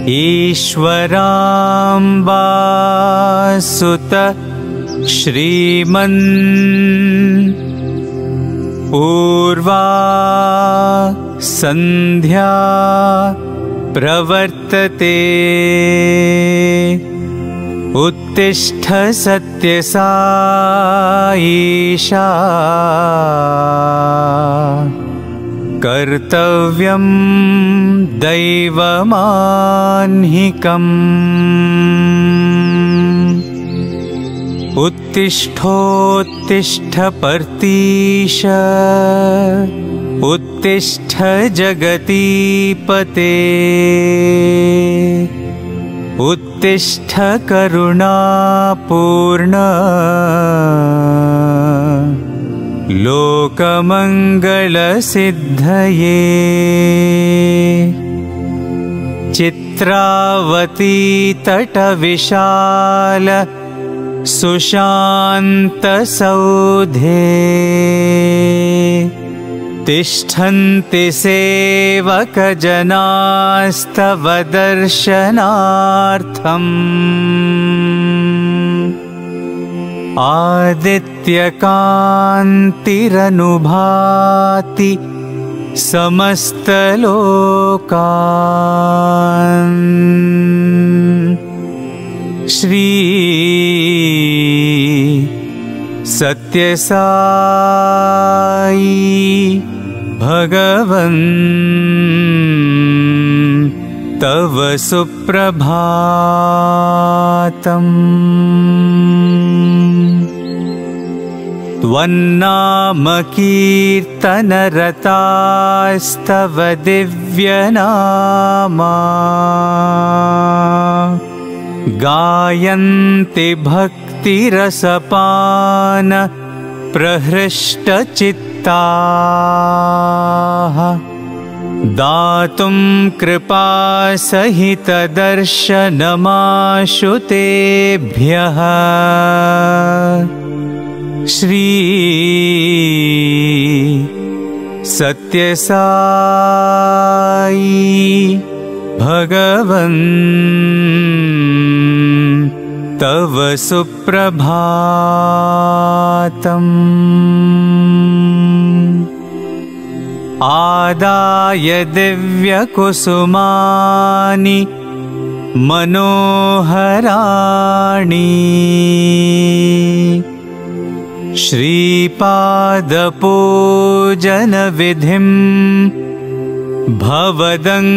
ईश्वराम्बासुत श्रीमन् पूर्वा संध्या प्रवर्तते उत्तिष्ठ सत्यसाईशा कर्तव्यं दैवमान्हिकम् उत्तिष्ठोत्तिष्ठ पर्तीश उत्तिष्ठ जगतीपते उत्तिष्ठ करुणापूर्ण लोकमङ्गलसिद्धये चित्रावती तटविशाल सुशान्तसौधे तिष्ठन्ति सेवकजनास्तव दर्शनार्थम् आदित्यकान्तिरनुभाति समस्तलोकान् श्री सत्यसाई भगवन् तव सुप्रभातम् त्वन्नाम कीर्तनरतास्तव दिव्यनामा गायन्ति भक्तिरसपान प्रहृष्टचित्ताः दातुं कृपासहितदर्शनमाशु तेभ्यः श्री सत्यसाई भगवन् तव सुप्रभातम् आदाय दिव्यकुसुमानि मनोहराणि श्रीपादपूजनविधिं भवदङ्घ्रिमूले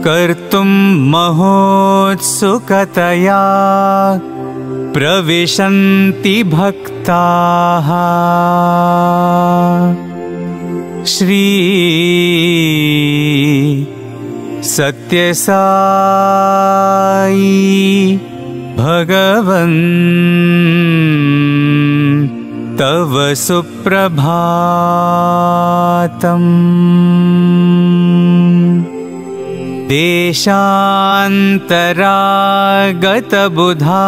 कर्तुं महोत्सुकतया प्रविशन्ति भक्ताः श्री सत्यसाई भगवन् तव सुप्रभातम्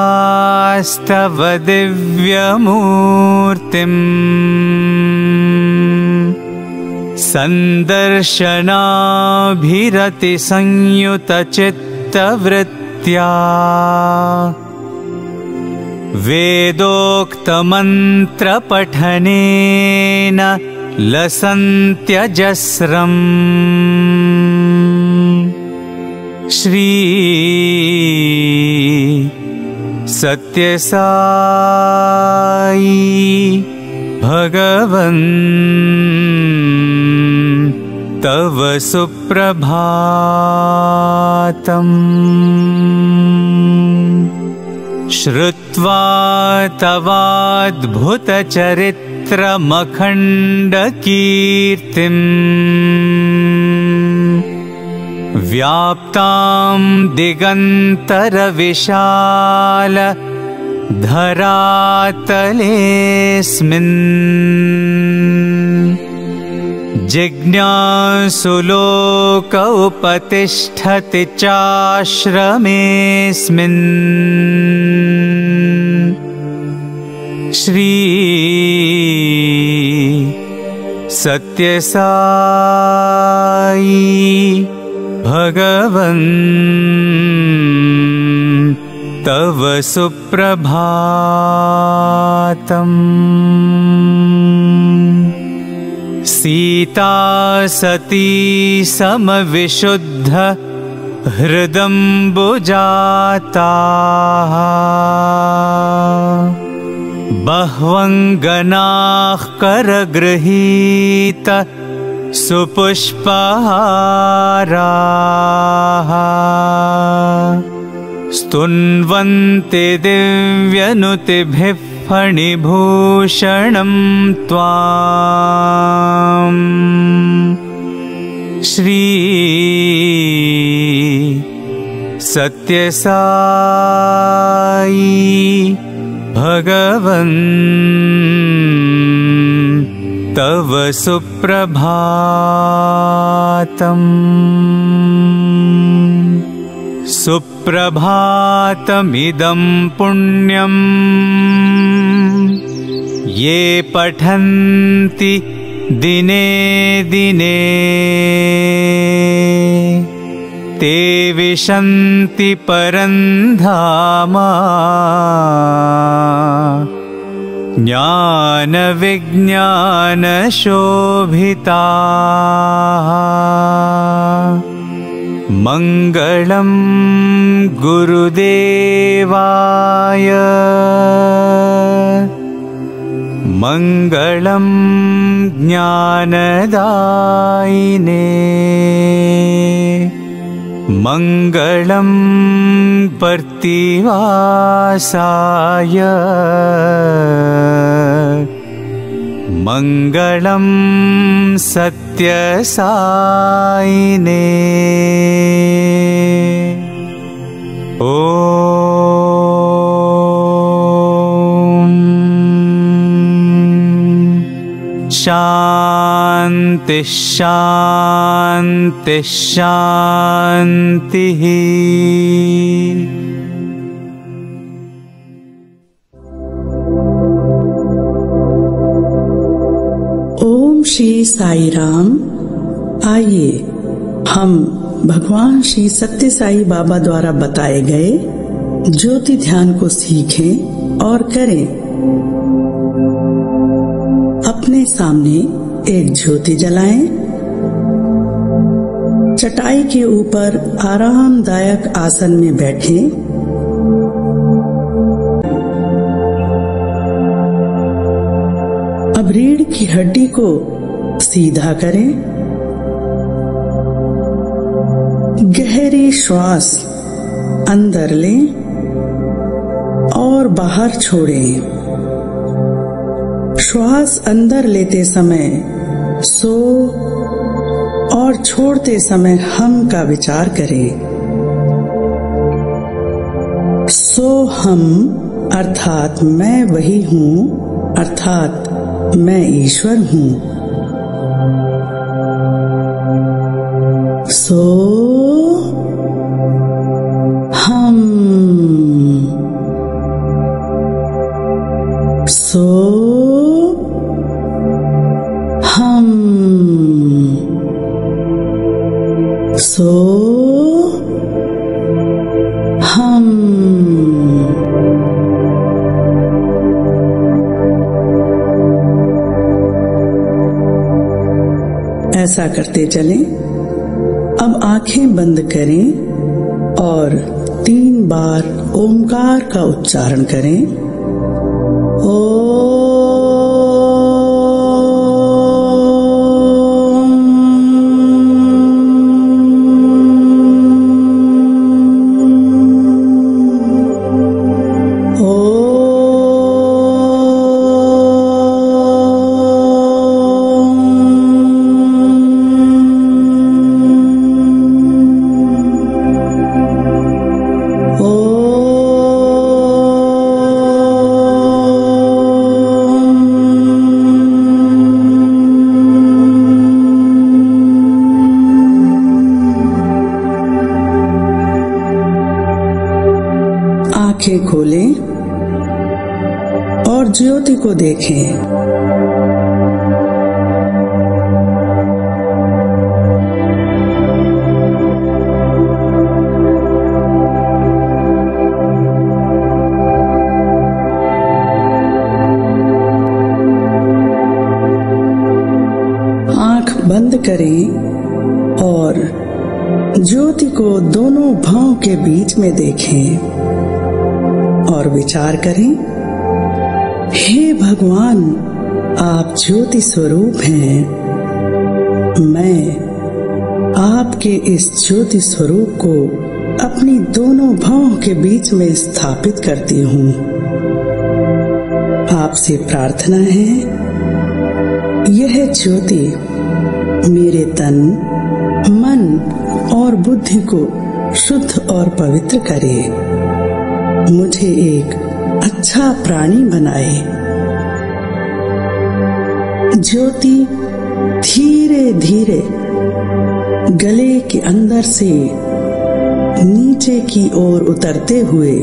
देशान्तरागतबुधास्तव दिव्यमूर्तिम् सन्दर्शनाभिरतिसंयुतचित्तवृत्त्या वेदोक्तमन्त्रपठनेन लसन्त्यजस्रम् श्री सत्यसाई भगवन् तव सुप्रभातम् श्रुत्वा तवाद्भुतचरित्रमखण्डकीर्तिम् व्याप्तां दिगन्तरविशाल धरातलेऽस्मिन् जिज्ञासुलोक उपतिष्ठति चाश्रमेऽस्मिन् श्री सत्यसाई भगवन् तव सुप्रभातम्। सीता सती समविशुद्ध हृदम्बुजाताः बह्वङ्गनाः करगृहीत सुपुष्पहाराः स्तुन्वन्ते दिव्यनुतिभिः फणिभूषणं त्वाम्। श्री सत्यसाई भगवन् तव सुप्रभातम्। सुप्रभातमिदं पुण्यं ये पठन्ति दिने दिने ते विशन्ति परं धाम ज्ञानविज्ञानशोभिताः। मङ्गलं गुरुदेवाय मङ्गलं ज्ञानदायिने मङ्गलं पर्तिवासाय मङ्गलं सत्यसायिने। ॐ शान्ति शान्ति शान्तिः। ओम श्री साई राम। आइए हम भगवान श्री सत्य साई बाबा द्वारा बताए गए ज्योति ध्यान को सीखें और करें। अपने सामने एक ज्योति जलाएं। चटाई के ऊपर आरामदायक आसन में बैठें। अब रीढ़ की हड्डी को सीधा करें। गहरी श्वास अंदर लें और बाहर छोड़ें। श्वास अंदर लेते समय सो और छोड़ते समय हम का विचार करें। सो हम अर्थात मैं वही हूँ, अर्थात मैं ईश्वर हूँ। सो हम, सो हम, सो हम। ऐसा करते चलें। अब आंखें बंद करें और 3 बार ओमकार का उच्चारण करें। आंखें खोलें और ज्योति को देखें। आंख बंद करें और ज्योति को दोनों भौं के बीच में देखें और विचार करें, हे भगवान, आप ज्योति स्वरूप हैं। मैं आपके इस ज्योति स्वरूप को अपनी दोनों भौं के बीच में स्थापित करती हूँ। आपसे प्रार्थना है, यह ज्योति मेरे तन, मन और बुद्धि को शुद्ध और पवित्र करे, मुझे एक अच्छा प्राणी बनाए। ज्योति धीरे धीरे गले के अंदर से नीचे की ओर उतरते हुए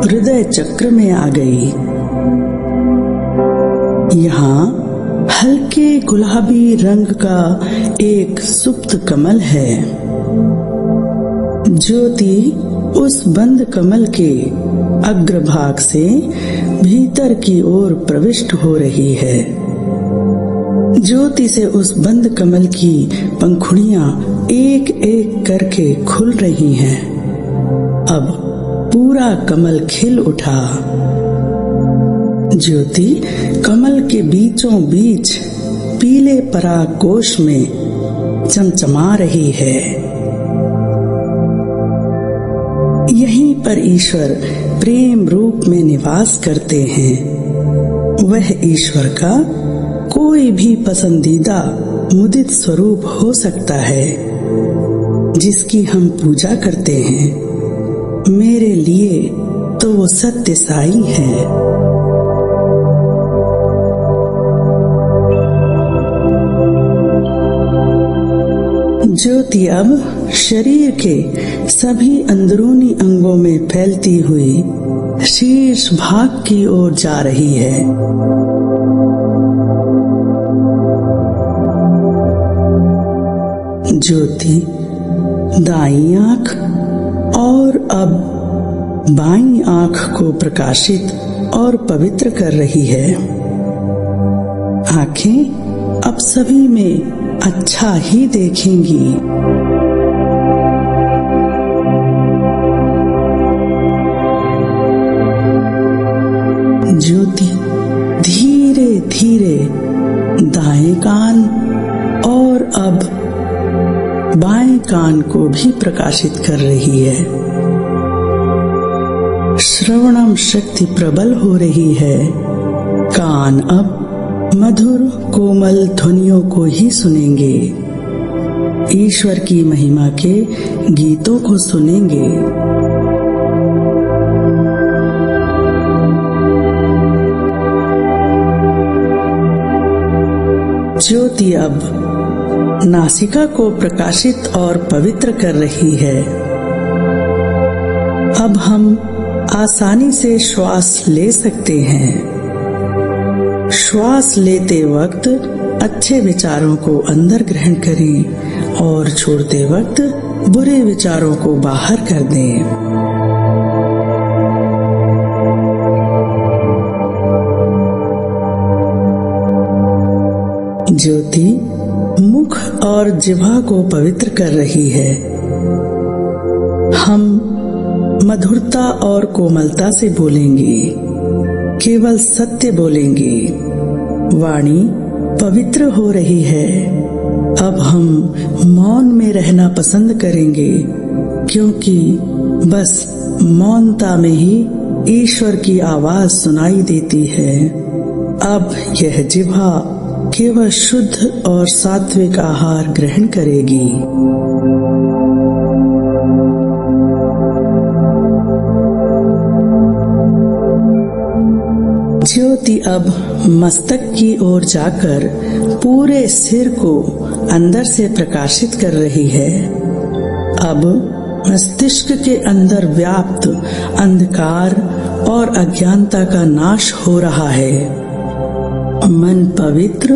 हृदय चक्र में आ गई। यहाँ हल्के गुलाबी रंग का एक सुप्त कमल है। ज्योति उस बंद कमल के अग्रभाग से भीतर की ओर प्रविष्ट हो रही है। ज्योति से उस बंद कमल की पंखुड़ियां एक एक करके खुल रही हैं। अब पूरा कमल खिल उठा। ज्योति कमल के बीचों बीच पीले पराग कोश में चमचमा रही है। यहीं पर ईश्वर प्रेम रूप में निवास करते हैं। वह ईश्वर का कोई भी पसंदीदा मुदित स्वरूप हो सकता है जिसकी हम पूजा करते हैं। मेरे लिए तो वो सत्य साई है। ज्योति अब शरीर के सभी अंदरूनी अंगों में फैलती हुई शीर्ष भाग की ओर जा रही है। ज्योति दाईं आंख और अब बाईं आंख को प्रकाशित और पवित्र कर रही है। आंखें अब सभी में अच्छा ही देखेंगी। ज्योति धीरे धीरे दाएं कान और अब बाएं कान को भी प्रकाशित कर रही है। श्रवणम शक्ति प्रबल हो रही है। कान अब मधुर कोमल ध्वनियों को ही सुनेंगे, ईश्वर की महिमा के गीतों को सुनेंगे। ज्योति अब नासिका को प्रकाशित और पवित्र कर रही है। अब हम आसानी से श्वास ले सकते हैं। श्वास लेते वक्त अच्छे विचारों को अंदर ग्रहण करें और छोड़ते वक्त बुरे विचारों को बाहर कर दें। ज्योति मुख और जिह्वा को पवित्र कर रही है। हम मधुरता और कोमलता से बोलेंगे, केवल सत्य बोलेंगे। वाणी पवित्र हो रही है। अब हम मौन में रहना पसंद करेंगे, क्योंकि बस मौनता में ही ईश्वर की आवाज सुनाई देती है। अब यह जिह्वा केवल शुद्ध और सात्विक आहार ग्रहण करेगी। ज्योति अब मस्तक की ओर जाकर पूरे सिर को अंदर से प्रकाशित कर रही है। अब मस्तिष्क के अंदर व्याप्त अंधकार और अज्ञानता का नाश हो रहा है। मन पवित्र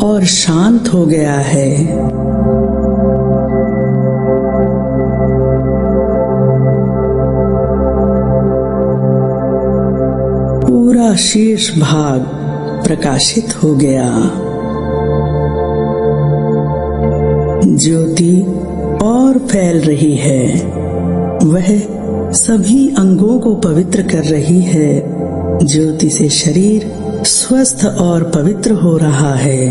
और शांत हो गया है। पूरा शीर्ष भाग प्रकाशित हो गया। ज्योति और फैल रही है। वह सभी अंगों को पवित्र कर रही है। ज्योति से शरीर स्वस्थ और पवित्र हो रहा है।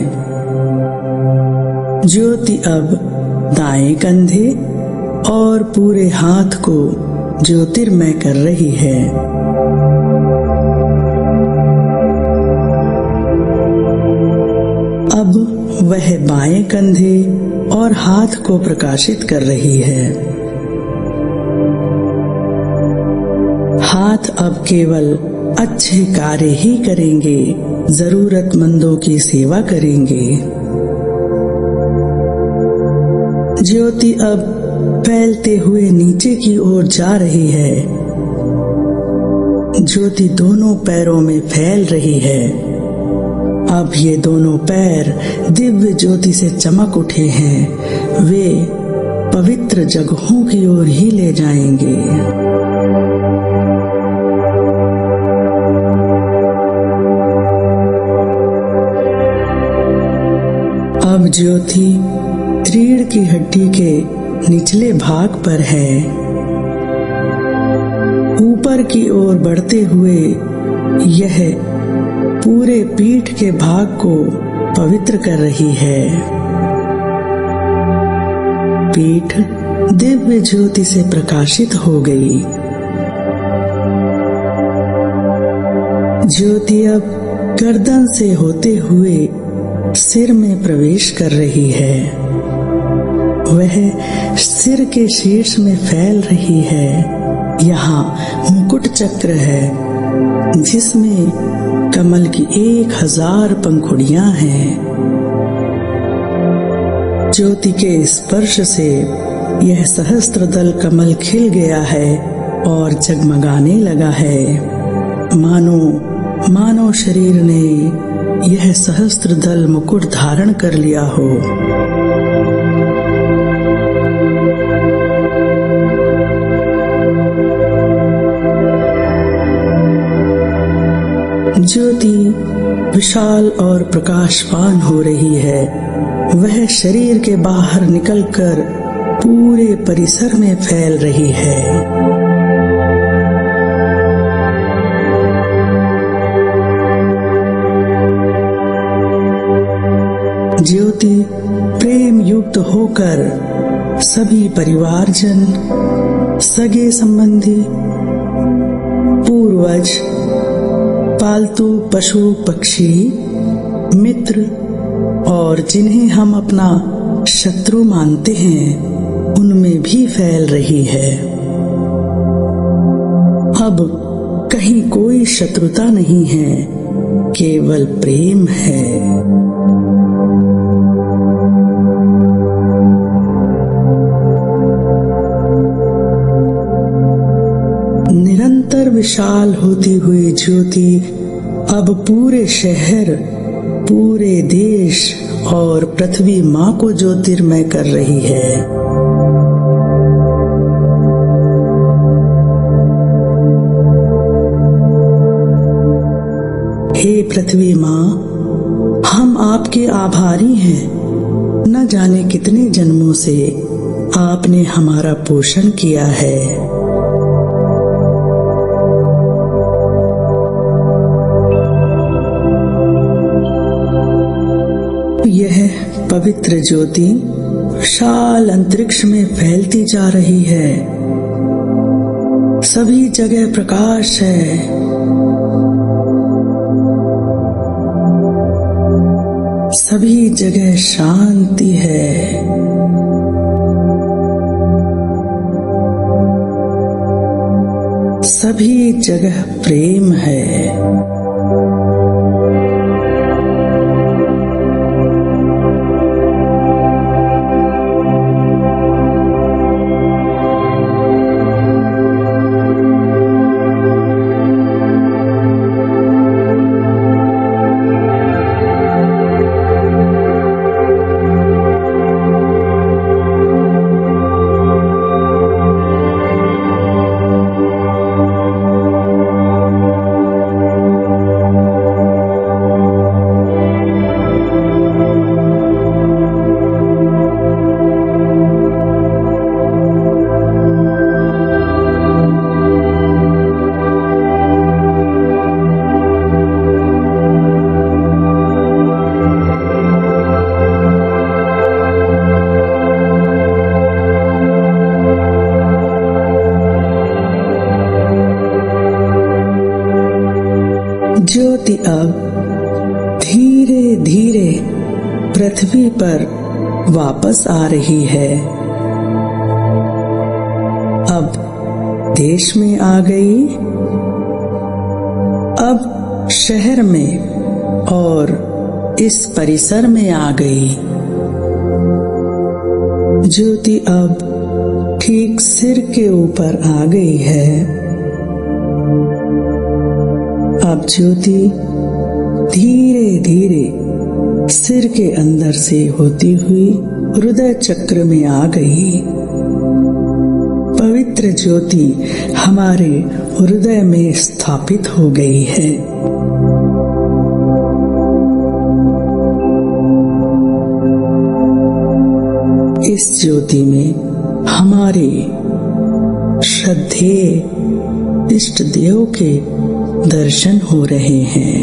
ज्योति अब दाएं कंधे और पूरे हाथ को ज्योतिर्मय कर रही है। अब वह बाएं कंधे और हाथ को प्रकाशित कर रही है। हाथ अब केवल अच्छे कार्य ही करेंगे, जरूरतमंदों की सेवा करेंगे। ज्योति अब फैलते हुए नीचे की ओर जा रही है। ज्योति दोनों पैरों में फैल रही है। अब ये दोनों पैर दिव्य ज्योति से चमक उठे हैं। वे पवित्र जगहों की ओर ही ले जाएंगे। अब ज्योति रीढ़ की हड्डी के निचले भाग पर है। ऊपर की ओर बढ़ते हुए यह पूरे पीठ के भाग को पवित्र कर रही है। पीठ दिव्य ज्योति से प्रकाशित हो गई। ज्योति अब गर्दन से होते हुए सिर में प्रवेश कर रही है। वह सिर के शीर्ष में फैल रही है। यहाँ मुकुट चक्र है जिसमें कमल की 1000 पंखुड़ियां हैं। ज्योति के स्पर्श से यह सहस्त्रदल कमल खिल गया है और जगमगाने लगा है। मानो शरीर ने यह सहस्त्रदल मुकुट धारण कर लिया हो। ज्योति विशाल और प्रकाशवान हो रही है। वह शरीर के बाहर निकलकर पूरे परिसर में फैल रही है। ज्योति प्रेम युक्त होकर सभी परिवारजन, सगे संबंधी, पूर्वज, पालतू पशु पक्षी, मित्र और जिन्हें हम अपना शत्रु मानते हैं उनमें भी फैल रही है। अब कहीं कोई शत्रुता नहीं है, केवल प्रेम है। निरंतर विशाल होती हुई ज्योति अब पूरे शहर, पूरे देश और पृथ्वी माँ को ज्योतिर्मय कर रही है। हे पृथ्वी माँ, हम आपके आभारी हैं। न जाने कितने जन्मों से आपने हमारा पोषण किया है। यह पवित्र ज्योति विशाल अंतरिक्ष में फैलती जा रही है। सभी जगह प्रकाश है। सभी जगह शांति है। सभी जगह प्रेम है। अब धीरे धीरे पृथ्वी पर वापस आ रही है। अब देश में आ गई, अब शहर में और इस परिसर में आ गई। ज्योति अब ठीक सिर के ऊपर आ गई है। अब ज्योति धीरे धीरे सिर के अंदर से होती हुई हृदय चक्र में आ गई। पवित्र ज्योति हमारे हृदय में स्थापित हो गई है। इस ज्योति में हमारे श्रद्धेय इष्ट देव के दर्शन हो रहे हैं।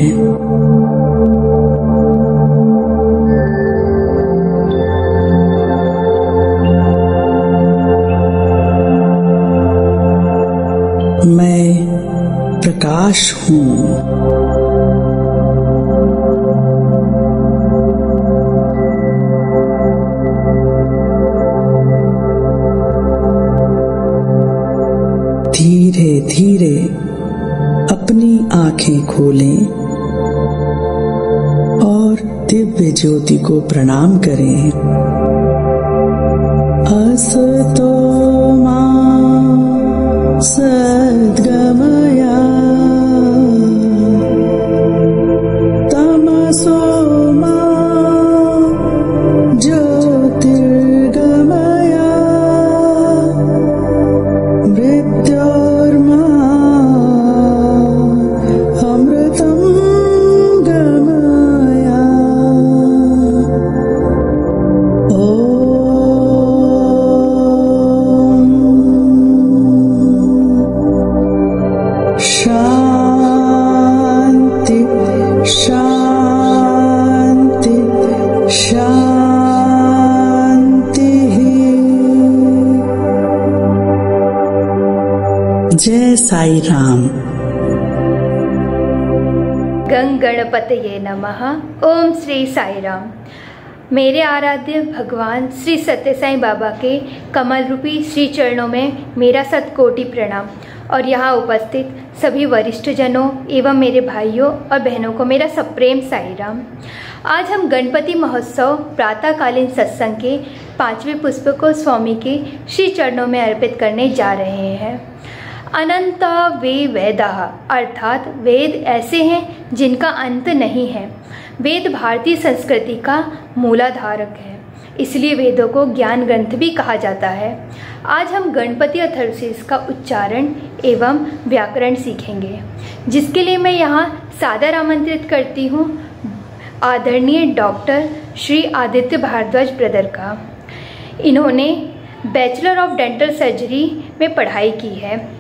मैं प्रकाश हूँ। धीरे धीरे अपनी आंखें खोलें और दिव्य ज्योति को प्रणाम करें। असतो मा सद्गमया तमसो मा ज्योतिर्गमया मृत्योर्मा अमृतं गमया। शांति शांति शांति। जय साई राम। गं गणपतये नमः। ओम श्री साई राम। मेरे आराध्य भगवान श्री सत्य साईं बाबा के कमल रूपी श्री चरणों में मेरा सतकोटि प्रणाम और यहाँ उपस्थित सभी वरिष्ठ जनों एवं मेरे भाइयों और बहनों को मेरा सप्रेम साई राम। आज हम गणपति महोत्सव प्रातःकालीन सत्संग के 5वें पुष्प को स्वामी के श्री चरणों में अर्पित करने जा रहे हैं। अनंत वे वेदाः अर्थात वेद ऐसे हैं जिनका अंत नहीं है। वेद भारतीय संस्कृति का मूलाधारक है, इसलिए वेदों को ज्ञान ग्रंथ भी कहा जाता है। आज हम गणपति अथर्वशीष का उच्चारण एवं व्याकरण सीखेंगे, जिसके लिए मैं यहाँ सादर आमंत्रित करती हूँ आदरणीय डॉक्टर श्री आदित्य भारद्वाज ब्रदर का। इन्होंने बैचलर ऑफ डेंटल सर्जरी में पढ़ाई की है।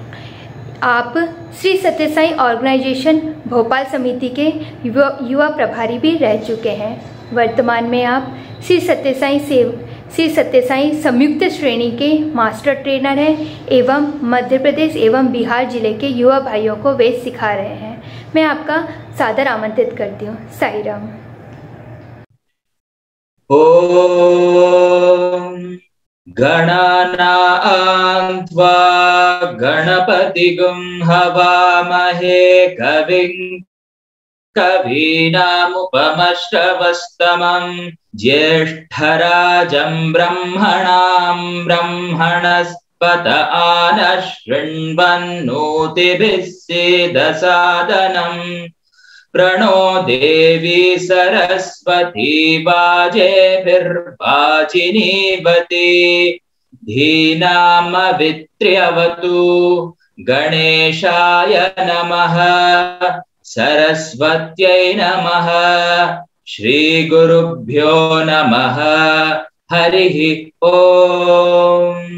आप श्री सत्य साई ऑर्गेनाइजेशन भोपाल समिति के युवा प्रभारी भी रह चुके हैं। वर्तमान में आप श्री सत्य साई संयुक्त श्रेणी के मास्टर ट्रेनर हैं एवं मध्य प्रदेश एवं बिहार जिले के युवा भाइयों को वेद सिखा रहे हैं। मैं आपका सादर आमंत्रित करती हूँ। साई राम। ओम गणानां त्वा गणपतिगुं हवामहे कविं कवीनामुपमश्रवस्तमं ज्येष्ठराजं ब्रह्मणां ब्रह्मणस्पत आनः शृण्वन्नोतिभिः सीदसादनम् प्रणो देवी सरस्वती वाजेभिर्वाजिनीवती धीनामवित्र्यवतु गणेशाय नमः सरस्वत्यै नमः श्रीगुरुभ्यो नमः हरिः ओम्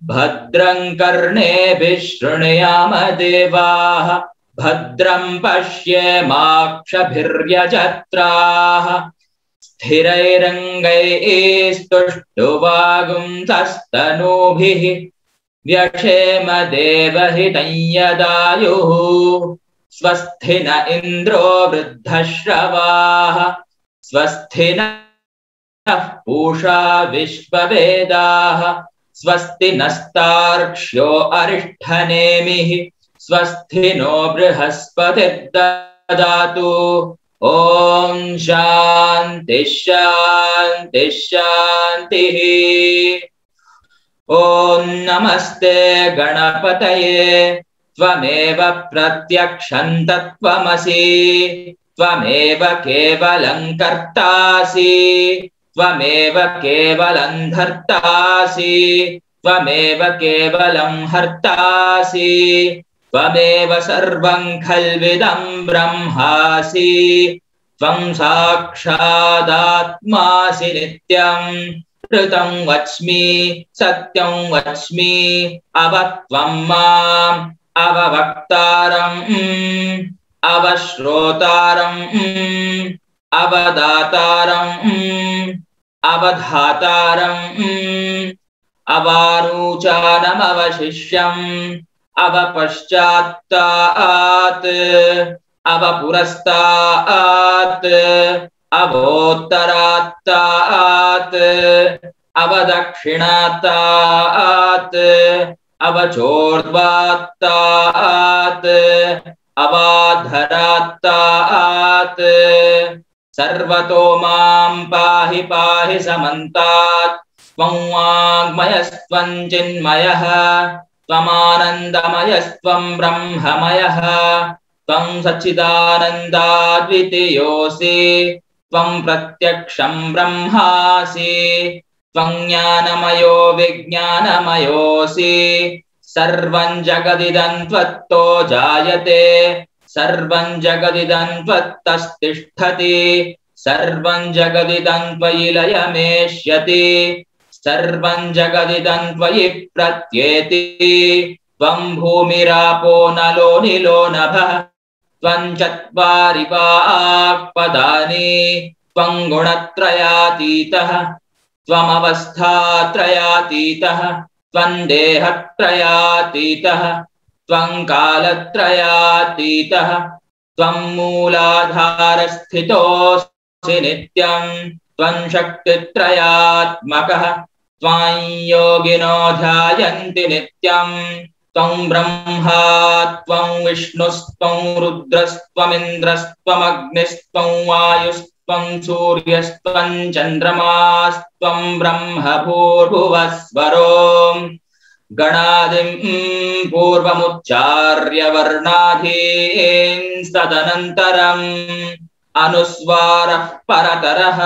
भद्रं कर्णेभिः शृणुयाम देवाः भद्रं पश्येमाक्षभिर्यजत्राः स्थिरैरङ्गैस्तुष्टुवागुंसस्तनूभिः व्यक्षेम देवहितं यदायुः स्वस्ति न इन्द्रो वृद्धश्रवाः स्वस्ति नः पूषा विश्ववेदाः स्वस्ति नस्तार्क्ष्यो अरिष्ठनेमिः स्वस्ति नो बृहस्पतिर्ददातु ॐ शान्ति शान्ति शान्तिः। ॐ नमस्ते गणपतये त्वमेव प्रत्यक्षं तत्त्वमसि त्वमेव केवलं कर्तासि त्वमेव केवलं धर्तासि त्वमेव केवलं हर्तासि त्वमेव सर्वं खल्विदं ब्रह्मासि त्वं साक्षादात्मासि नित्यं ऋतं वच्मि सत्यं वच्मि अवत्वं माम् अववक्तारम् अवश्रोतारम् अवदातारम् अवधातारम् अवारूचानमवशिष्यम् अवपश्चात्तात् अवपुरस्तात् अवोत्तरात्तात् अवदक्षिणात्तात् अवचोर्ध्वात्तात् अवाधरात्तात् सर्वतो मां पाहि पाहि समन्तात् त्वं वाङ्मयस्त्वं चिन्मयः त्वमानन्दमयस्त्वं ब्रह्ममयः त्वं सच्चिदानन्दाद्वितीयोऽसि त्वं प्रत्यक्षं ब्रह्मासि त्वं ज्ञानमयो विज्ञानमयोऽसि सर्वं जगदिदं त्वत्तो जायते सर्वं जगदिदं त्वत्तस्तिष्ठति सर्वं जगदिदं त्वयि लयमेष्यति सर्वं जगदिदं त्वयि प्रत्येति त्वं भूमिरापो नलो निलो नभः त्वं चत्वारि वाक्पदानि त्वं गुणत्रयातीतः त्वमवस्थात्रयातीतः त्वं देहत्रयातीतः त्वं कालत्रयातीतः त्वं मूलाधारस्थितोऽसि नित्यं त्वं शक्तित्रयात्मकः त्वां योगिनो ध्यायन्ति नित्यं त्वं ब्रह्मा त्वं विष्णुस्त्वं रुद्रस्त्वमिन्द्रस्त्वमग्निस्त्वं वायुस्त्वं सूर्यस्त्वं चन्द्रमास्त्वं ब्रह्म भूर्भुवस्वरो गणादिं पूर्वमुच्चार्य वर्णाधीन् तदनन्तरम् अनुस्वारः परतरः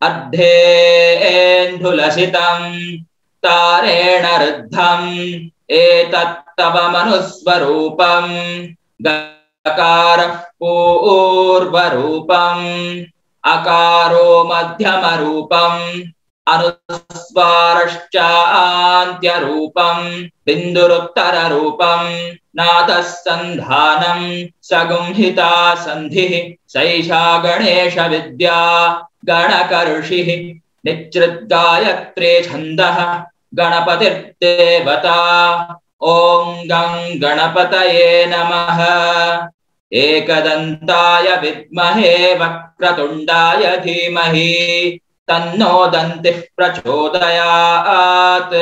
अद्धेऽन्धुलसितं तारेण रुद्धम् एतत्तव मनुस्वरूपं गकारः पूर्वरूपम् अकारो मध्यमरूपम् अनुस्वारश्चान्त्यरूपं बिन्दुरुत्तररूपं नादः सन्धानं सगुंहिता सन्धिः सैषा गणेश विद्या गणकर्षिः निच्कृद्गायत्रे छन्दः गणपतिर्देवता ॐ गं गणपतये नमः एकदन्ताय विद्महे वक्रतुण्डाय धीमहि तन्नो दन्तिः प्रचोदयात्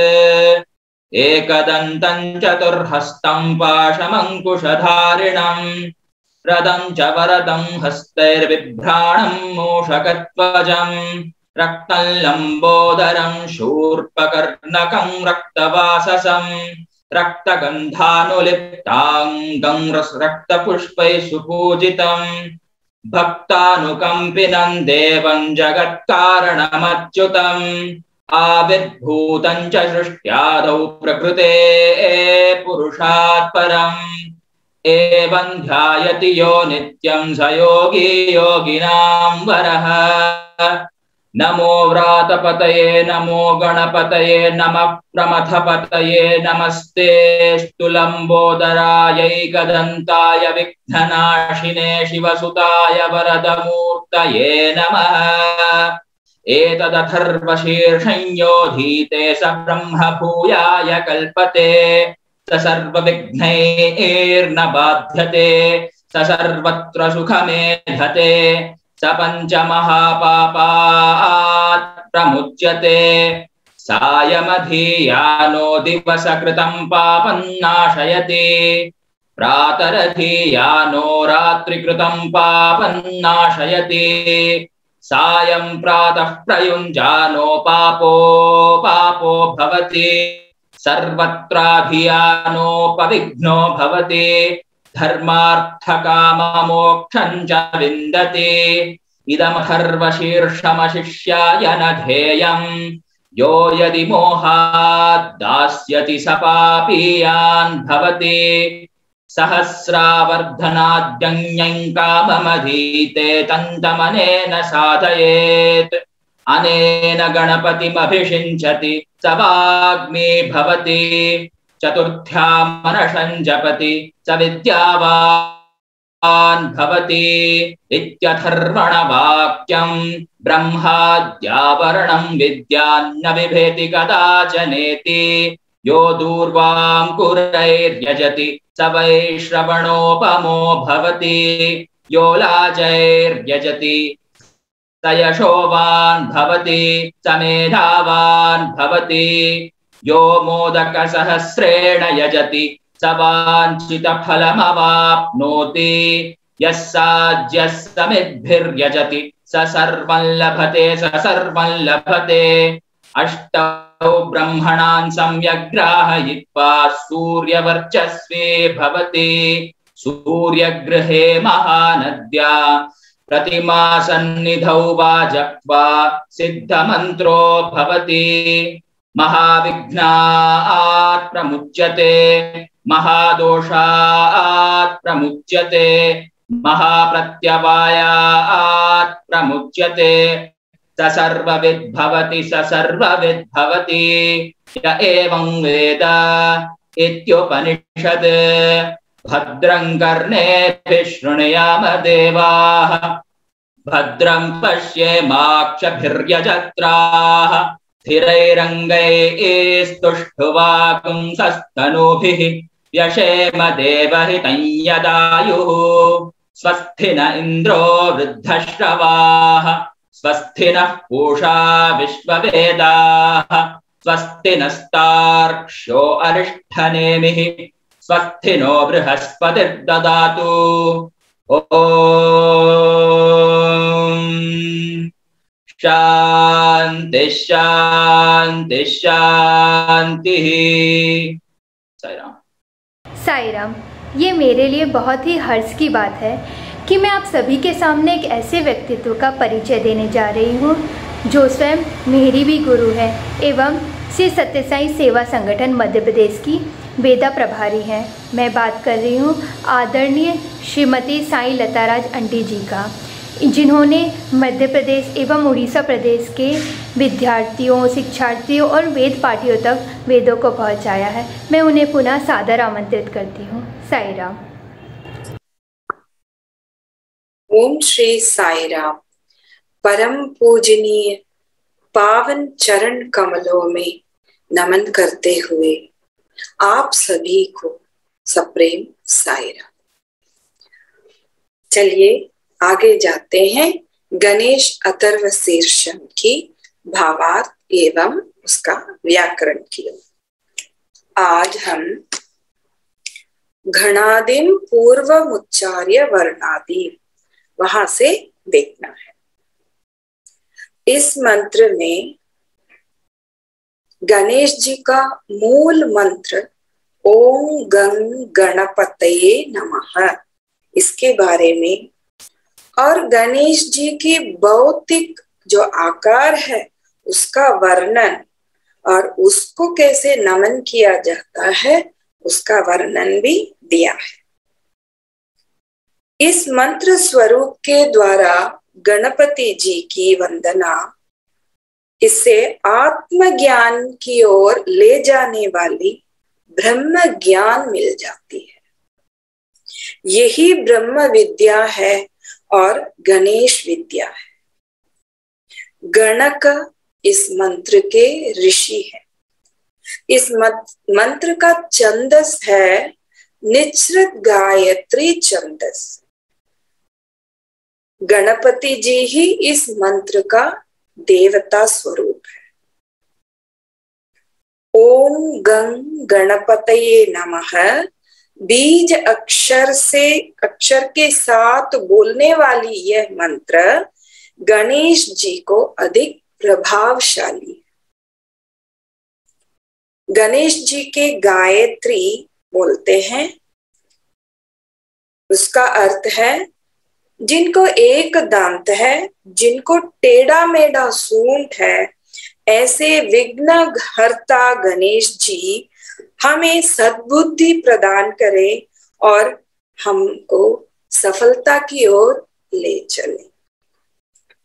एकदन्तं चतुर्हस्तं पाशमङ्कुशधारिणं रदं च वरदं हस्तैर्बिभ्राणं मूषकध्वजं रक्तं लम्बोदरं शूर्पकर्णकं रक्तवाससं रक्तगन्धानुलिप्ताङ्गं रक्तपुष्पैः सुपूजितम् भक्तानुकम्पिनं देवं जगत्कारणमच्युतम् आविर्भूतं च सृष्ट्यादौ प्रकृते पुरुषात् परम् एवं ध्यायति यो नित्यं स योगी योगिनां वरः नमो व्रातपतये नमो गणपतये नमः प्रमथपतये नमस्ते स्तुलम्बोदरायैकदन्ताय विघ्ननाशिने शिवसुताय वरदमूर्तये नमः एतदथर्वशीर्षं योधीते स ब्रह्म भूयाय कल्पते स सर्वविघ्नैर्न बाध्यते स सर्वत्र सुखमेधते स पञ्चमहापापात् प्रमुच्यते सायमधीयानो दिवसकृतं पापं नाशयति प्रातरधीयानो रात्रिकृतं पापं नाशयति सायं प्रातः प्रयुञ्जानो पापो भवति सर्वत्राधियानोपविघ्नो भवति धर्मार्थकाममोक्षं च विन्दति इदमथर्वशीर्षमशिष्याय न ध्येयम् यो यदि मोहात् दास्यति स पापीयान् भवति सहस्रावर्धनाद्यञ्ञं काममधीते तन्तमनेन साधयेत् अनेन गणपतिमभिषिञ्चति स वाग्मी भवति चतुर्थ्यां मनषं जपति स विद्यावान् भवति इत्यथर्वणवाक्यं ब्रह्माद्यावरणं विद्यान्न बिभेति कदाचनेति यो दूर्वाङ्कुरैर्यजति स वैश्रवणोपमो भवति यो लाजैर्यजति स यशोवान् भवति स मेधावान् भवति यो मोदकसहस्रेण यजति स वाञ्छितफलमवाप्नोति यः साज्यः समिद्भिर्यजति स सर्वं लभते अष्टौ ब्रह्मणान् सम्यग्राहयित्वा सूर्यवर्चस्वी भवति सूर्यगृहे महानद्या प्रतिमासन्निधौ वा जप्त्वा सिद्धमन्त्रो भवति महाविघ्नात् प्रमुच्यते महादोषात् प्रमुच्यते महाप्रत्यवायात् प्रमुच्यते स सर्वविद्भवति य एवं वेद इत्युपनिषद् भद्रं कर्णेभिः शृणुयाम देवाः भद्रं पश्येमाक्षभिर्यजत्राः स्थिरैरङ्गैस्तुष्टुवागुंसस्तनूभिः व्यशेम देवहितं यदायुः स्वस्ति न इन्द्रो वृद्धश्रवाः स्वस्ति नः पूषा विश्ववेदाः स्वस्ति नस्तार्क्ष्यो अरिष्ठनेमिः स्वस्ति नो बृहस्पतिर्ददातु ॐ शान्ति शान्ति शान्तिः। साईराम। साईराम। ये मेरे लिए बहुत ही हर्ष की बात है कि मैं आप सभी के सामने एक ऐसे व्यक्तित्व का परिचय देने जा रही हूँ जो स्वयं मेरी भी गुरु है एवं श्री सत्य साई सेवा संगठन मध्य प्रदेश की वेदा प्रभारी हैं। मैं बात कर रही हूँ आदरणीय श्रीमती साई लताराज आंटी जी का, जिन्होंने मध्य प्रदेश एवं उड़ीसा प्रदेश के विद्यार्थियों, शिक्षार्थियों और वेद पाठियों तक वेदों को पहुँचाया है। मैं उन्हें पुनः सादर आमंत्रित करती हूँ। साईराम। ओम श्री साईराम। परम पूजनीय पावन चरण कमलों में नमन करते हुए आप सभी को सप्रेम साईराम। चलिए आगे जाते हैं गणेश अथर्व शीर्षम की भावार्थ एवं उसका व्याकरण की ओर। आज हम घणादिम पूर्वमुच्चार्य वर्णादि वहां से देखना है। इस मंत्र में गणेश जी का मूल मंत्र ओम गं गणपतये नमः, इसके बारे में और गणेश जी की भौतिक जो आकार है उसका वर्णन और उसको कैसे नमन किया जाता है उसका वर्णन भी दिया है। इस मंत्र स्वरूप के द्वारा गणपति जी की वंदना, इससे आत्मज्ञान की ओर ले जाने वाली ब्रह्म ज्ञान मिल जाती है। यही ब्रह्म विद्या है और गणेश विद्या है। गणक इस मंत्र के ऋषि हैं। इस मंत्र का छंदस है निश्रित गायत्री छंदस। गणपति जी ही इस मंत्र का देवता स्वरूप है। ओम गं गणपतये नमः बीज अक्षर के साथ बोलने वाली यह मंत्र गणेश जी को अधिक प्रभावशाली है। गणेश जी के गायत्री बोलते हैं, उसका अर्थ है जिनको एक दांत है, जिनको टेढ़ा मेढ़ा सूंड है, ऐसे विघ्न हर्ता गणेश जी हमें सद्बुद्धि प्रदान करे और हमको सफलता की ओर ले चले।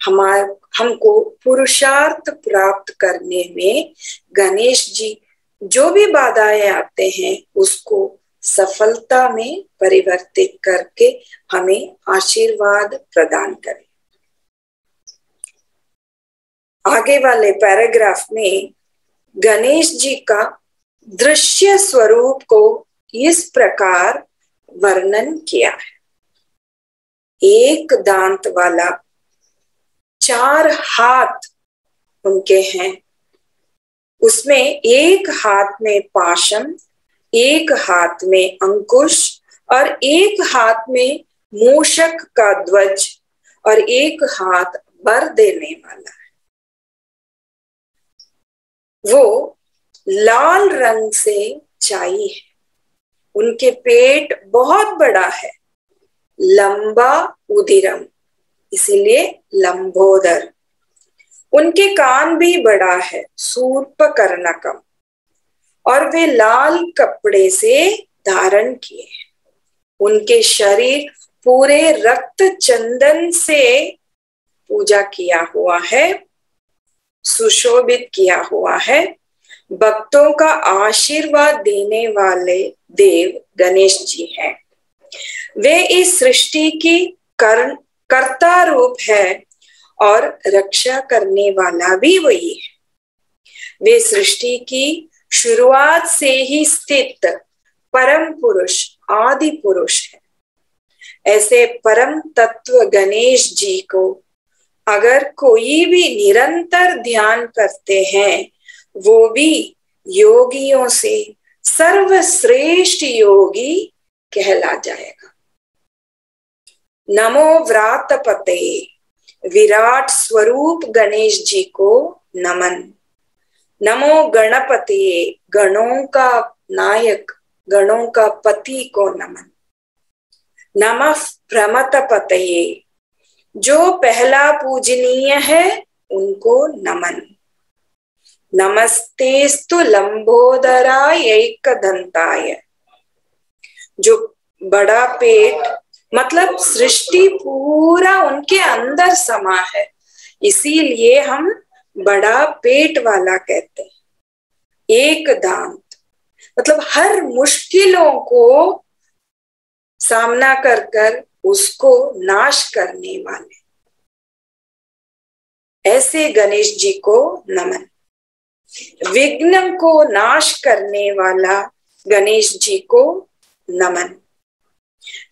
हमको पुरुषार्थ प्राप्त करने में गणेश जी जो भी बाधाएं आते हैं उसको सफलता में परिवर्तित करके हमें आशीर्वाद प्रदान करें। आगे वाले पैराग्राफ में गणेश जी का दृश्य स्वरूप को इस प्रकार वर्णन किया है। एक दांत वाला, 4 हाथ उनके हैं, उसमें एक हाथ में पाशम, एक हाथ में अंकुश और एक हाथ में मूषक का ध्वज और एक हाथ वर देने वाला है। वो लाल रंग से छाई है। उनके पेट बहुत बड़ा है, लंबा उदिरम, इसीलिए लंबोदर। उनके कान भी बड़ा है, शूर्पकर्णकम, और वे लाल कपड़े से धारण किए हैं। उनके शरीर पूरे रक्त चंदन से पूजा किया हुआ है, सुशोभित किया हुआ है। भक्तों का आशीर्वाद देने वाले देव गणेश जी हैं। वे इस सृष्टि की कर्ता रूप है और रक्षा करने वाला भी वही है। वे सृष्टि की शुरुआत से ही स्थित परम पुरुष, आदि पुरुष है। ऐसे परम तत्व गणेश जी को अगर कोई भी निरंतर ध्यान करते हैं, वो भी योगियों से सर्वश्रेष्ठ योगी कहला जाएगा। नमो व्रातपते, विराट स्वरूप गणेश जी को नमन। नमो गणपति, गणों का नायक, गणों का पति को नमन। नमः प्रमतपतये, जो पहला पूजनीय है उनको नमन। नमस्तेस्तु लंबोदराय एकदंताय, जो बड़ा पेट, मतलब सृष्टि पूरा उनके अंदर समा है, इसीलिए हम बड़ा पेट वाला कहते हैं। एक दांत मतलब हर मुश्किलों को सामना कर उसको नाश करने वाले, ऐसे गणेश जी को नमन। विघ्न को नाश करने वाला गणेश जी को नमन।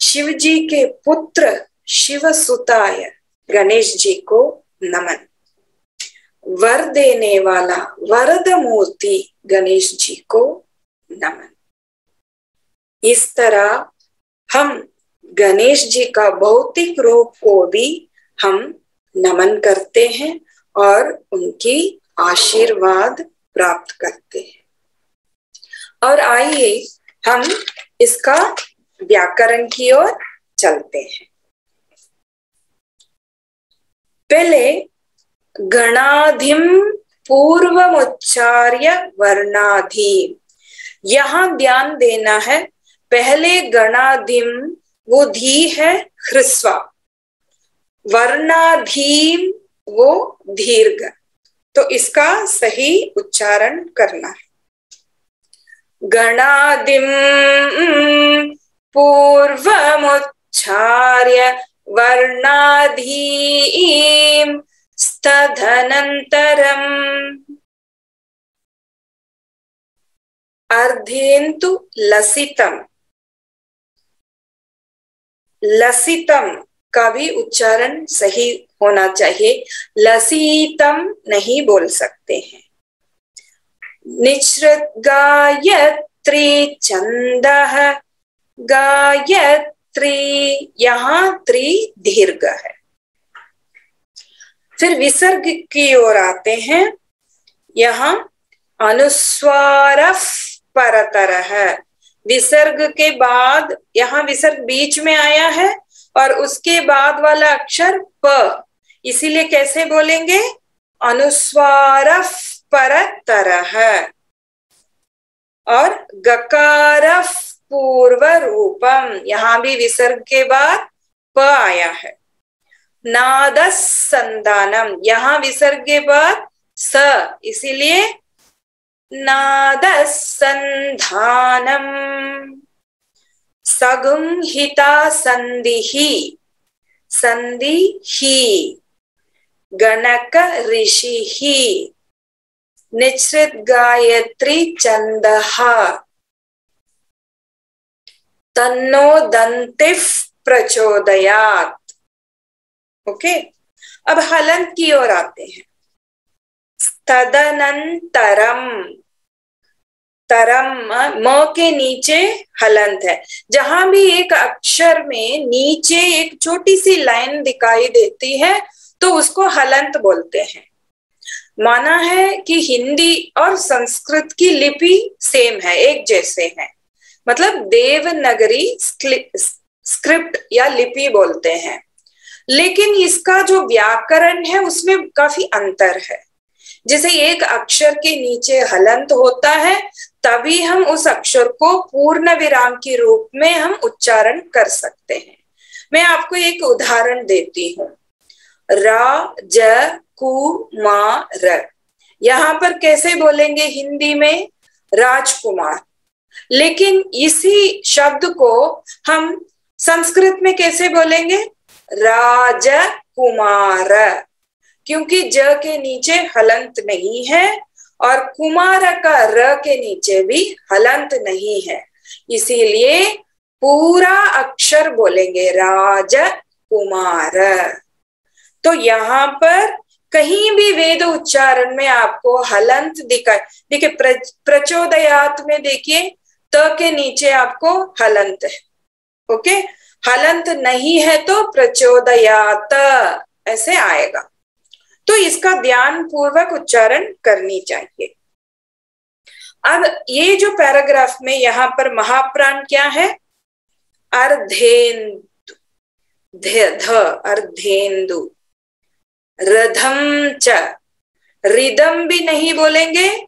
शिव जी के पुत्र शिव सुताय गणेश जी को नमन। वर देने वाला वरद मूर्ति गणेश जी को नमन। इस तरह हम गणेश जी का भौतिक रूप को भी हम नमन करते हैं और उनकी आशीर्वाद प्राप्त करते हैं। और आइए हम इसका व्याकरण की ओर चलते हैं। पहले गणाधिम पूर्वमुच्चार्य वर्णाधीम, यहां ध्यान देना है। पहले गणाधिम वो धी है ह्रस्वा, वर्णाधीम वो दीर्घ, तो इसका सही उच्चारण करना है। गणादिम पूर्वमुच्चार्य वर्णाधीम स्तधनन्तरम। अर्धेन्तु लसितम, लसितम का भी उच्चारण सही होना चाहिए, लसीतम नहीं बोल सकते हैं। निश्रित गायत्री छंदः, गायत्री यहाँ त्रि दीर्घ है। फिर विसर्ग की ओर आते हैं। यहाँ अनुस्वार परतरः, विसर्ग के बाद यहाँ विसर्ग बीच में आया है और उसके बाद वाला अक्षर प, इसीलिए कैसे बोलेंगे? अनुस्वार परतरः। और गकार पूर्व रूपम, यहाँ भी विसर्ग के बाद प आया है। नादस संदानम, यहाँ विसर्ग के बाद स, इसीलिए नादस संधानम। सगुंहिता संधिहि, संधिहि। गणक ऋषिहि, निश्रित गायत्री छंदः। तन्नो दन्तिः प्रचोदयात्। ओके, अब हलंत की ओर आते हैं। तदनंतरम, तरम म के नीचे हलंत है। जहां भी एक अक्षर में नीचे एक छोटी सी लाइन दिखाई देती है तो उसको हलंत बोलते हैं। माना है कि हिंदी और संस्कृत की लिपि सेम है, एक जैसे हैं, मतलब देवनागरी स्क्रिप्ट या लिपि बोलते हैं, लेकिन इसका जो व्याकरण है उसमें काफी अंतर है। जैसे एक अक्षर के नीचे हलंत होता है तभी हम उस अक्षर को पूर्ण विराम के रूप में हम उच्चारण कर सकते हैं। मैं आपको एक उदाहरण देती हूँ। राजकुमार, यहाँ पर कैसे बोलेंगे हिंदी में? राजकुमार। लेकिन इसी शब्द को हम संस्कृत में कैसे बोलेंगे? राजकुमार, क्योंकि ज के नीचे हलंत नहीं है और कुमार का र के नीचे भी हलंत नहीं है, इसीलिए पूरा अक्षर बोलेंगे राजकुमार। तो यहाँ पर कहीं भी वेद उच्चारण में आपको हलंत दिखाए, देखिए प्रचोदयात में देखिए त के नीचे आपको हलंत है। ओके, हलंत नहीं है तो प्रचोदयात ऐसे आएगा। तो इसका ध्यान पूर्वक उच्चारण करनी चाहिए। अब ये जो पैराग्राफ में यहाँ पर महाप्राण क्या है? अर्धेन्दु, अर्धेन्दु। रधम च, रिदम भी नहीं बोलेंगे,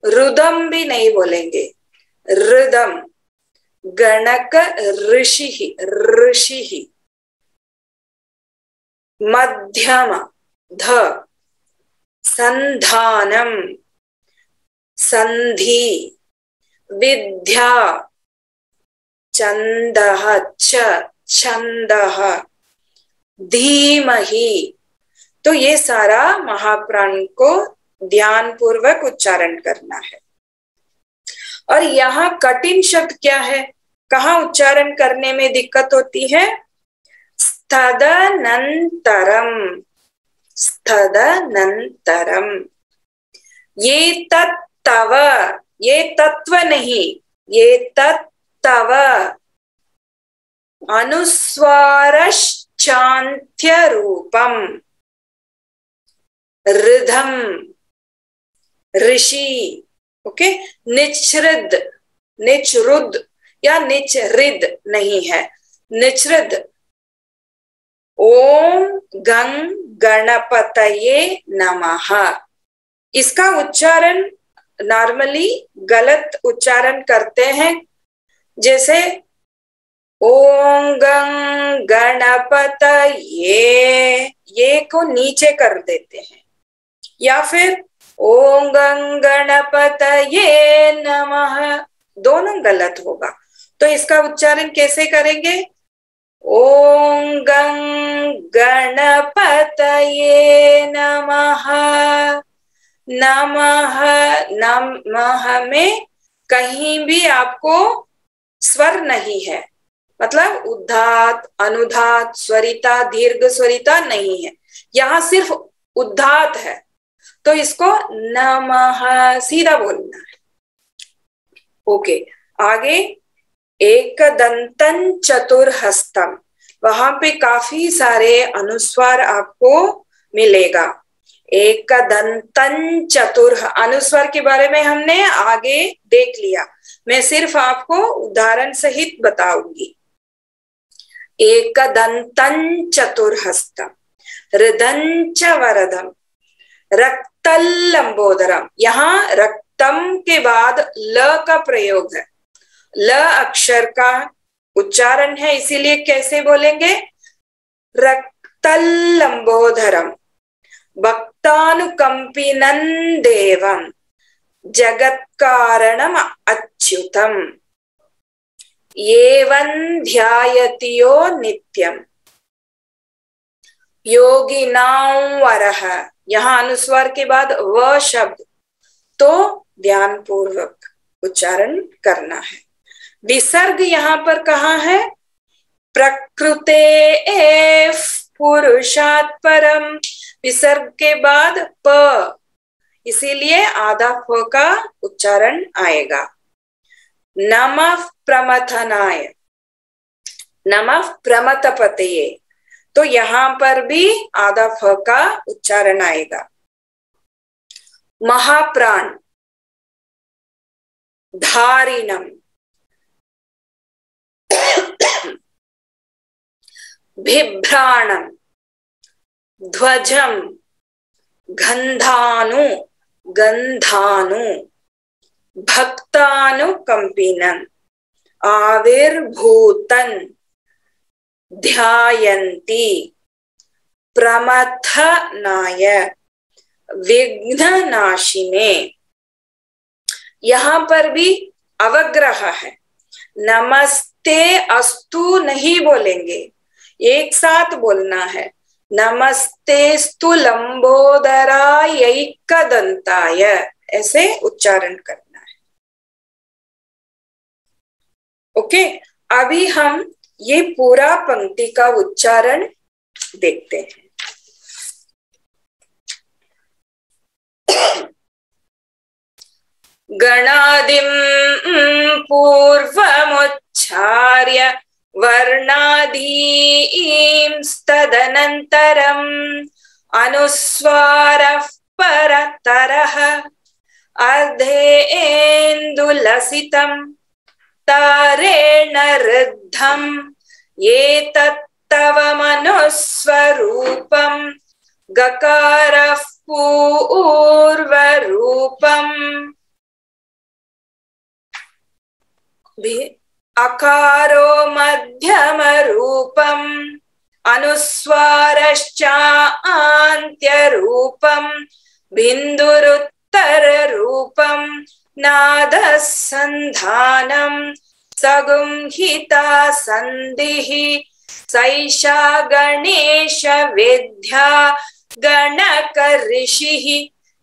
रुदम भी नहीं बोलेंगे, रिदम। गणक ऋषि, ऋषि। मध्यम ध, संधानम, संधि। विद्या, छंदः च, छंदः। धीमहि। तो ये सारा महाप्राण को ध्यान पूर्वक उच्चारण करना है। और यहाँ कठिन शब्द क्या है, कहाँ उच्चारण करने में दिक्कत होती है? तदनंतरम, तदनंतरम। ये तत्तव, ये तत्व नहीं, ये तत्तव। अनुस्वारश्चान्त्य रूपम। रिधम, ऋषि। ओके, निचृद, निचरुद या निचरिद नहीं है, निचृद। ओम गंग गणपतये नमः। इसका उच्चारण नॉर्मली गलत उच्चारण करते हैं, जैसे ओम गंग गणपतये, ये को नीचे कर देते हैं, या फिर ओम गंग गणपतये नमः, दोनों गलत होगा। तो इसका उच्चारण कैसे करेंगे? ओम गंग गणपतये नमः। नमः, नमः में कहीं भी आपको स्वर नहीं है, मतलब उद्धात, अनुदात, स्वरिता, दीर्घ स्वरिता नहीं है, यहाँ सिर्फ उद्धात है, तो इसको नमः सीधा बोलना है। ओके, आगे एकदंतन चतुर्हस्तम, वहां पे काफी सारे अनुस्वार आपको मिलेगा। एकदंतन चतुर्ह, अनुस्वार के बारे में हमने आगे देख लिया, मैं सिर्फ आपको उदाहरण सहित बताऊंगी। एकदंतन चतुर्हस्तम, हृदंच वरदम, रक्तलंबोदरम, यहाँ रक्तम के बाद ल का प्रयोग है, ल अक्षर का उच्चारण है, इसीलिए कैसे बोलेंगे, रक्तलंबोदरम, भक्तानुकंपिनं देवं, जगत्कारणम अच्युतम, एवं ध्यायतियो नित्यम, योगिनां वरः, यहाँ अनुस्वार के बाद व शब्द, तो ध्यान पूर्वक उच्चारण करना है। विसर्ग यहाँ पर कहाँ है, प्रकृते पुरुषात् परम, विसर्ग के बाद प, इसीलिए आधा फ का उच्चारण आएगा। नमः प्रमथनाय, नमः प्रमथपतये, तो यहाँ पर भी आधा फ का उच्चारण आएगा। महाप्राण, धारिणम, बिभ्राणम, ध्वजम, गंधानु, गंधानु, भक्तानुकंपिनं, आविर्भूतन, ध्यायन्ति, प्रमथनाय, विघ्ननाशिने, यहाँ पर भी अवग्रह है, नमस्ते अस्तु नहीं बोलेंगे, एक साथ बोलना है, नमस्तेस्तु लंबोदराय एकदंताय, ऐसे उच्चारण करना है। ओके, अभी हम ये पूरा पंक्ति का उच्चारण देखते हैं। गणादिं पूर्वमुच्चार्य वर्णादींस्तदनन्तरम् अनुस्वारः परतरः अर्धेन्दुलसितं तारेण ऋद्धम् एतत्तव मनुस्वरूपं गकारः पूर्वरूपम् अकारो मध्यम रूपम अनुस्वारश्चान्त्य रूपम बिंदुरुत्तर रूपम नादसंधानम सगुंहिता संधिः सैषा गणेश विद्या गणक ऋषिः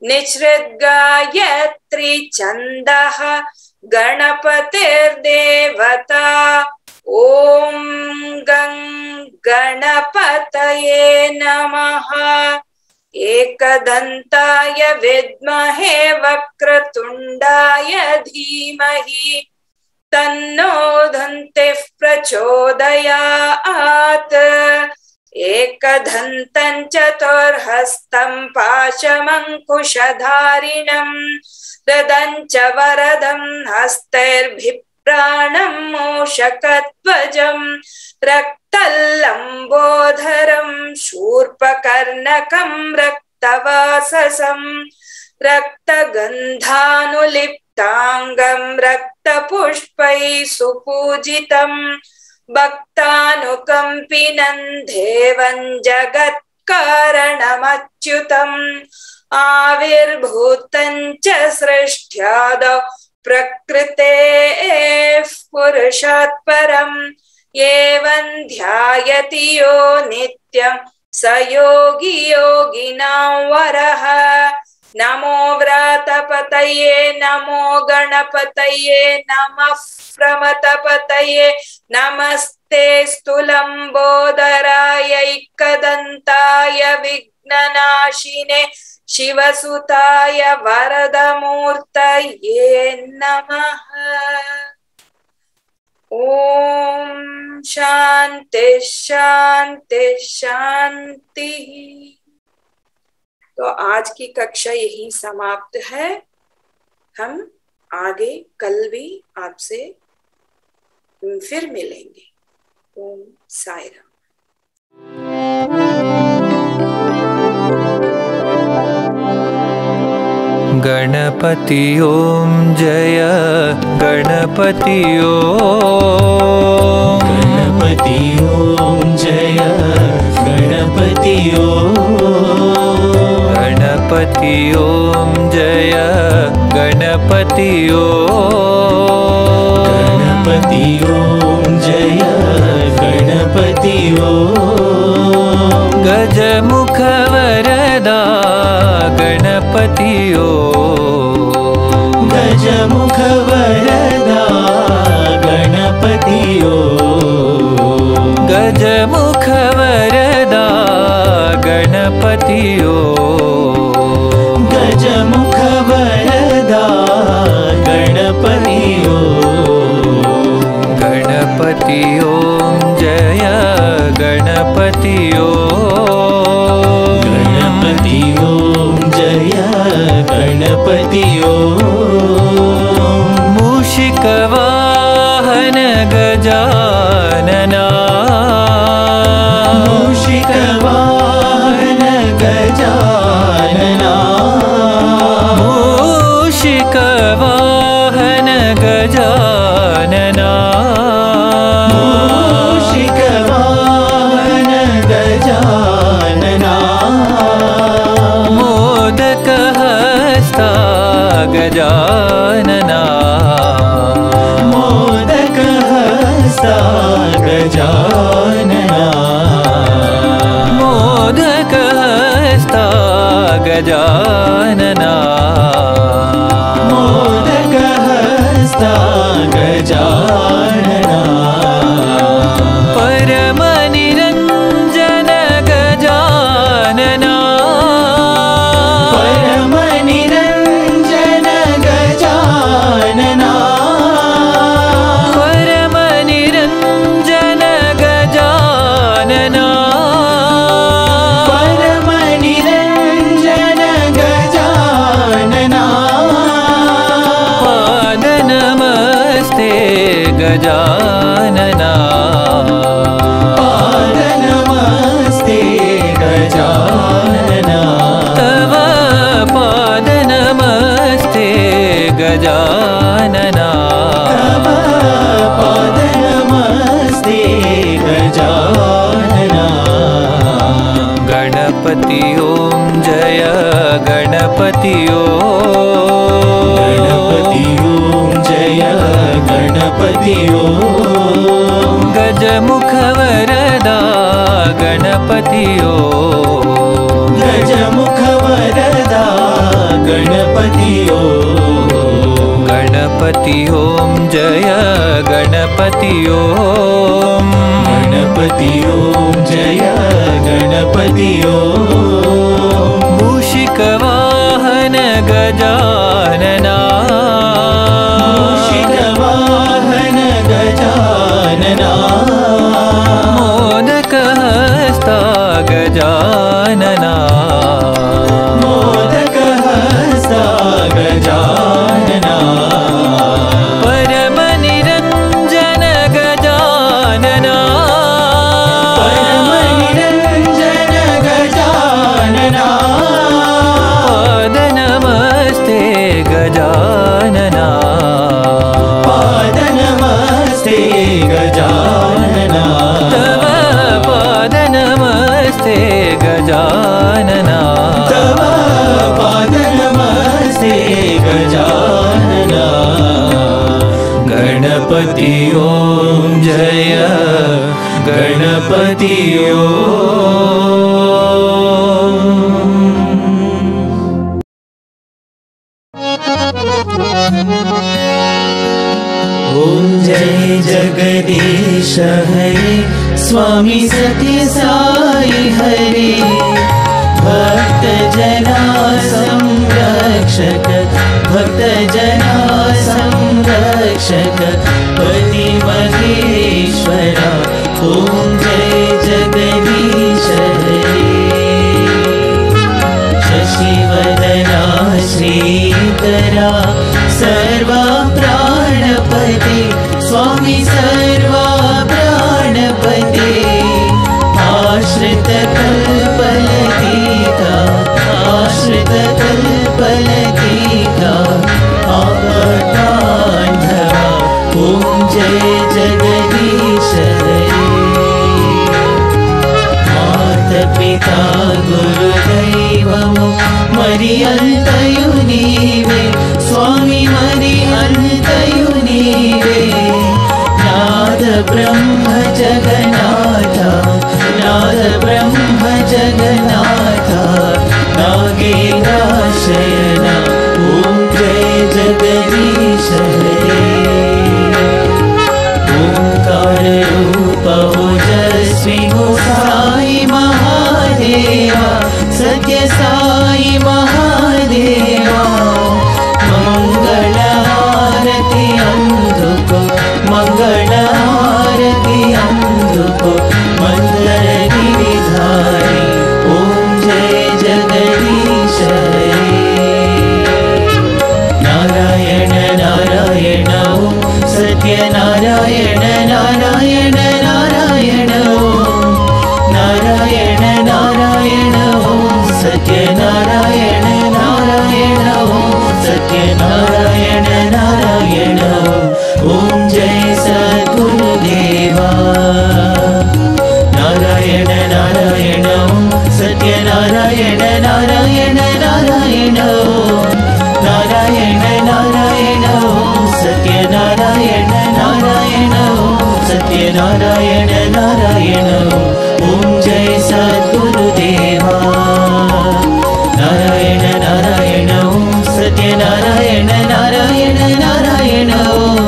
निसृद्गायत्री छन्दः गणपतिर्देवता। ओम गं गणपतये नमः। एकदंताय विद्महे वक्रतुंडाय धीमहि तन्नो दन्तिः प्रचोदयात्। एकदन्तं चतुर्हस्तं पाशमङ्कुशधारिणं ददं च वरदं हस्तैर्भिप्राणं मूषकध्वजं रक्तलंबोधरं शूर्पकर्णकं रक्तवाससं रक्तगन्धानुलिप्ताङ्गं रक्तपुष्पैः सुपूजितं भक्तानुकम्पिनं देवं जगत्कारणमच्युतम् आविर्भूतं च सृष्ट्यादौ प्रकृतेः पुरुषात् परम् एवं ध्यायति यो नित्यं स योगी योगिनां वरः। नमो व्रात गणपतये नमो गणपतये नमः प्रमथपतये नमस्ते स्तुलम्बोदराय एकदन्ताय विघ्ननाशिने शिवसुताय वरदमूर्तये नमः। ओम शांति शांति शांति। तो आज की कक्षा यही समाप्त है। हम आगे कल भी आपसे फिर मिलेंगे। ओम साई राम। गणपति ओम जय गणपति ओम गणपति ओम जय गणपति ओम गणपति ओम जय गणपति ओम गणपति ओम जय गणपति ओम गजमुख वरदा गणपति ओम गजमुख वरदा गणपति ओम गजमुख वरदा गणपति ओम गजमुख वरदा गणपति ओम गणपति ओम जय गणपति ओम गणपति ओम जय गणपति ओम मूषिक वाहन गजानना मूषिक वाहन गजानना मूषिक वाहन गजानना मूषिक वाहन गजानना मोदक हस्ता गजानना मोदक हस्ता गजानना मोदक हस्ता गजानना मोदक हस्ता गजानना परम निरंजन गजानना परम निरंजन गजानना परम निरंजन गजानना परम निरंजन गजानना पाद नमस्ते गजानना पाद नमस्ते गजानना तव पाद नमस्ते गजानना तव पाद नमस्ते गजानना गणपति ओम जय गणपति ओम गणपति ओम जय गणपति ओम गजमुख वरदा गणपति ओम गजमुख वरदा गणपति ओम गणपति ओम जय गणपति ओम गणपति ओम जय गणपति ओम मूषिक वाहन गजानना मूषिक वाहन गजानना मोदक हस्ता गजानना मोदक हस्ता गजानना परम निरंजन गजानना परम निरंजन गजानना पाद नमस्ते गजानना पाद नमस्ते गजानना तव पाद नमस्ते गजानना तव पाद नमस्ते गजानना गणपति ओम जय गणपति ओम ओम जय जगदीश हरे स्वामी सत्य साई हरे भक्त जना संरक्षक भक्त जना संरक्षक पति महेश्वरा ओम जय जगदीश हरे शशिवदना श्रीकरा सर्वा प्राणपते स्वामी सर्वा प्राणपते आश्रित कल्पलतिका आश्रित कल्पलतिका आपदान्धवा ओम जय जगदीश हरे माता पिता गुरुदैवमु मरि अंतयु नीवे स्वामी मरि अंतयु नीवे नाद ब्रह्म जगन्नाथा नाद ब्रह्म जगन्नाथा नागेन्द्र शयना ओम जय जगदीश हरे ओंकार रूप ओजस्वी हो साई महादेवा सत्य साई महादेवा मंगल आरती अंधुको मंगल आरती अंधुको मंगल गिरिधारी ओम जय जगदीश हरे नारायण नारायण ओम सत्य नारायण नारायण नारायण ओम नारायण नारायण ओम सत्य नारायण नारायण ओम सत्य नारायण नारायण ओम जय सद्गुरुदेवा नारायण नारायण ओम सत्य नारायण नारायण नारायण ओम नारायण नारायण ओम सत्य नारायण नारायण ओम सत्य नारायण नारायण ओम जय सद्गुरुदेवा नारायण नारायण ओम सत्य नारायण नारायण नारायण ओम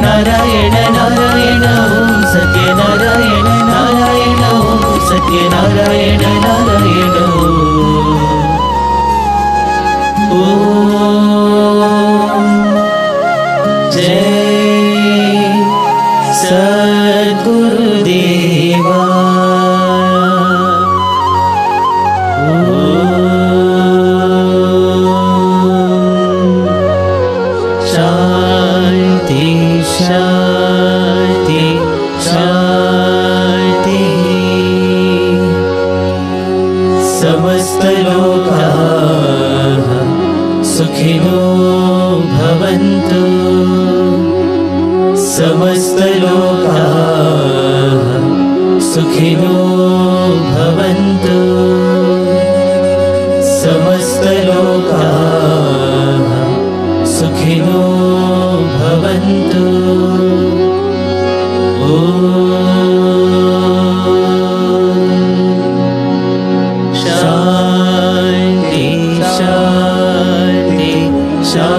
नारायण नारायण ओम सत्य नारायण नारायण ओम सत्य नारायण नारायण ओम जय सद्गुरुदेवा शांति शांति शांति समस्त लोकाः सुखिनो भवन्तु समस्त लोकाः सुखिनो भवन्तु समस्त लोकाः सुखिनो भवन्तु शांति शांति शांति